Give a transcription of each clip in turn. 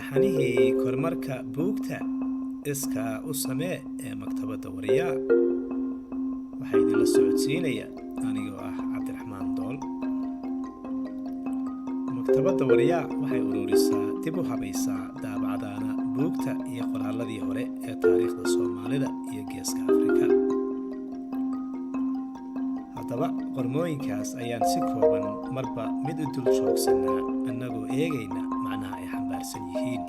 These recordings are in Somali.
taxanihii kormarka buugta iska u samee ee maktabadda wariyaa waxaa idinla socodsiinaya anigoo ah cabdiraxmaan dool. maktabadda wariyaa waxay ururisaa dib u habaysaa daabacdaana buugta iyo qoraalladii hore ee taariikhda Soomaalida iyo Geeska Afrika. haddaba qormooyinkaas ayaan si kooban marba mid u dul joogsanaa annagoo eegayna macnaha ay xambaarsan yihiin.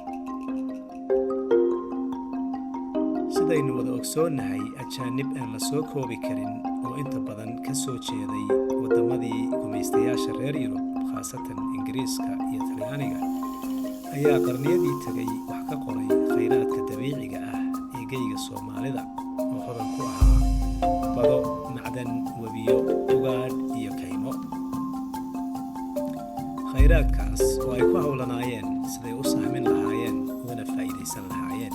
sidaynu wada ogsoonnahay ajaanib aan la soo koobi karin oo inta badan ka soo jeeday waddamadii gumaystayaasha reer Yurub, khaasatan Ingiriiska iyo Talyaaniga, ayaa qarniyadii tagay wax ka qoray khayraadka dabiiciga ah ee geyga Soomaalida oo hodan ku ahaa bado, macdan, webiyo, ugaadh iyo kaymo. khayraadkaas oo ay ku hawlanaayeen siday u sahmin lahaayeen ugana faa'iidaysan lahaayeen.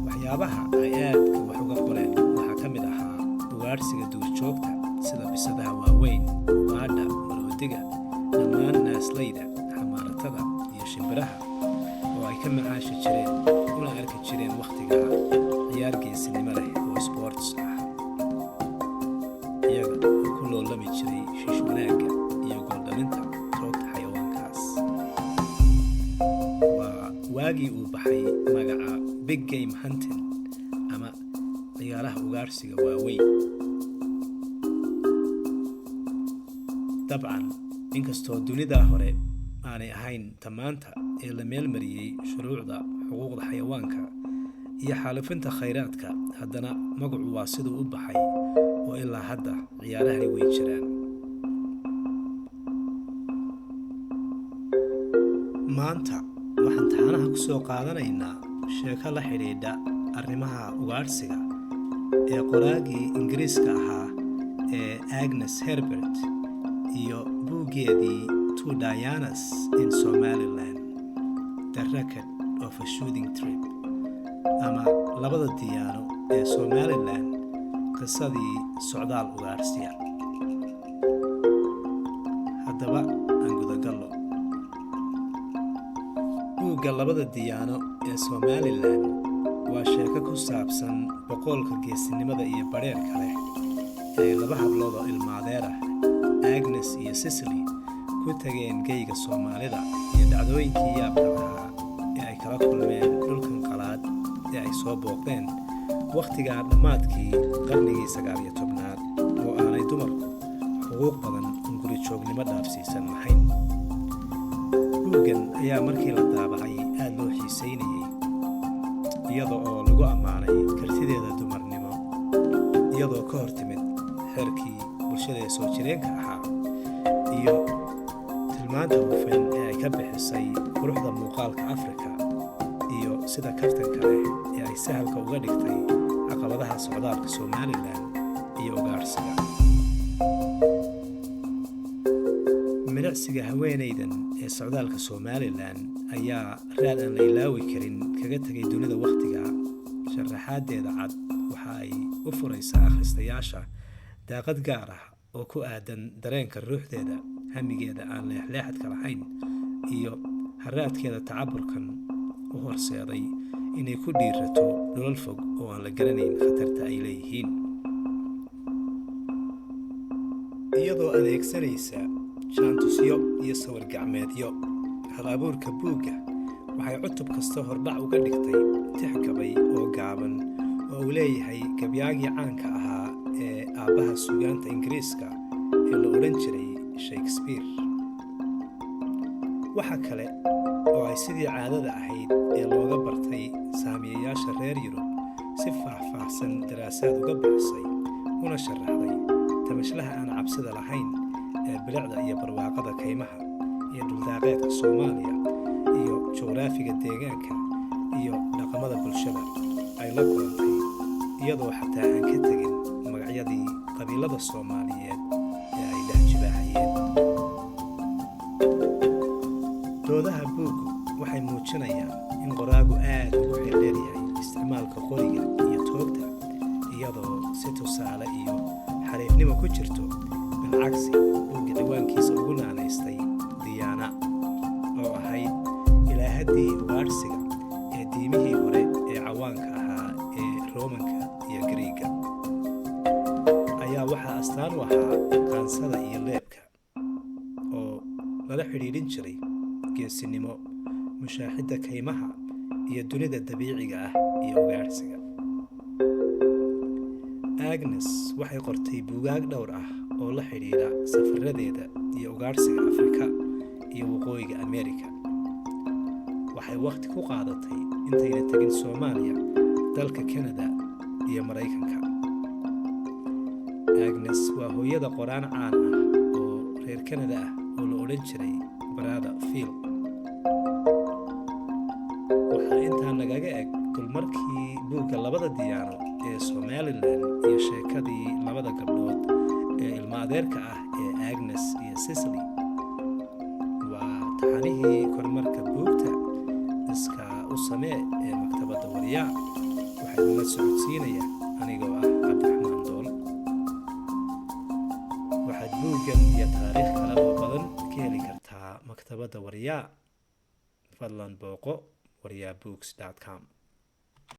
waxyaabaha ay aadka wax uga qoreen waxaa ka mid ahaa ugaadhsiga duurjoogta sida bisadaha waaweyn, ugaadha, maroodiga, dhammaan naaslayda, xamaaratada iyo shimbiraha oo ay ka macaashi jireen una arki jireen wakhtigaa ciyaar geesinimo leh oo sports ah, iyaga oo ku loolami jiray shiish wanaagga iyo gooldhalinta roogta xayawaankaas. waa waagii uu baxay magaca big game hunting ama ciyaaraha ugaadhsiga waaweyn. dabcan inkastoo dunidaa hore aanay ahayn tamaanta ee la meelmariyey shuruucda xuquuqda xayawaanka iyo xaalufinta khayraadka, haddana magacu waa siduu u baxay oo ilaa hadda ciyaarahani way jiraan. maanta waxaan taxanaha ku soo qaadanaynaa sheeko la xidhiidha arrimaha ugaadhsiga ee qoraagii Ingiriiska ahaa ee Agnes Herbert iyo buuggeedii Two Dianas in Somaliland, The Record of a Shooting Trip, ama labada diyaano ee Somaliland, qisadii socdaal ugaadhsiga. haddaba aan gudagallo. buugga labada diyaano ee Somaliland waa sheeko ku saabsan boqolka geesinimada iyo badheerka leh ee laba hablood oo ilmaadeer ah, Agnes iyo Cicely, ku tageen geyga Soomaalida iyo dhacdooyinkii yaabka lahaa ee ay kala kulmeen dhulkan qalaad ee ay soo booqdeen wakhtigaa dhammaadkii qarnigii 19aad oo aanay dumarku xuquuq badan guri joognimo dhaafsiisan lahayn. buuggan ayaa markii la daabacay aad loo xiisaynayey, iyada oo lagu ammaanay kartideeda dumarnimo, iyadoo ka hor timid xeerkii bulshada ee soo jireenka ahaa iyo tilmaanta hufan ee ay ka bixisay quruxda muuqaalka Afrika iyo sida kaftanka leh ee ay sahalka uga dhigtay caqabadaha socdaalka Somaliland iyo ugaadhsiga. milicsiga haweenaydan ee socdaalka Somaliland ayaa raad aan la ilaawi karin kaga tegay dunida wakhtiga. sharaxaadeeda cad waxa ay u furaysaa akhristayaasha daaqad gaar ah oo ku aadan dareenka ruuxdeeda, hamigeeda aan leexleexadka lahayn iyo haraadkeeda tacaburkan u horseeday inay ku dhiirato dhulal fog oo aan la garanayn khatarta ay leeyihiin. iyadoo adeegsanaysa jaantusyo iyo sawir gacmeedyo, hal-abuurka buugga waxay cutub kasta hordhac uga dhigtay tixgabay oo gaaban oo uu leeyahay gabyaagii caanka ahaa ee aabbaha suugaanta Ingiriiska ee la odhan jiray Shakespeare. waxa kale oo ay sidii caadada ahayd ee looga bartay saamiyayaasha reer Yurub si faahfaahsan daraasaad uga bixisay una sharaxday tamashlaha aan cabsida lahayn ee bilicda iyo barwaaqada kaymaha iyo dhuldaaqeedka Soomaaliya iyo juqraafiga deegaanka iyo dhaqamada bulshada ay la kulantay, iyadoo xataa aan ka tegin magacyadii qabiilada Soomaaliyeed ee ay dhex jibaaxayeen. doodaha buuggu waxay muujinayaan in qoraagu aad ugu xeeldheer yahay isticmaalka qoriga iyo toogta, iyadoo si tusaale iyo xariifnimo ku jirto. bilcagsi buugga diiwaankiisa ugu naanaystay Diyaana oo ahayd Roomanka iyo Giriigga ayaa waxaa astaan u ahaa qaansada iyo leebka oo lala xidhiidhin jiray geesinimo, mushaaxidda kaymaha iyo dunida dabiiciga ah iyo ugaadhsiga. Agnes waxay qortay buugaag dhowr ah oo la xidhiidha safaradeeda iyo ugaadhsiga Afrika iyo waqooyiga Ameerika. Waxay waqti ku qaadatay intayna tegin Soomaaliya, dalka Kanada iyo Maraykanka. Agnes waa hooyada qoraan caan ah oo reer Kanada ah oo la odhan jiray Brother Phil. waxaa intaa nagaga eg dulmarkii buugga labada diyaano ee Somaliland iyo sheekadii labada gabdhood ee ilma adeerka ah ee Agnes iyo Cicely. waa taxanihii kormarka buugta iska u samee ee maktabadda Waryaa. waxay ula socodsiinaya anigoo ah Cabdiraxmaan Dool. waxaad buuggan iyo taariikh kale oo badan ka heli kartaa maktabadda Waryaa. fadlan booqo waryabooks.com.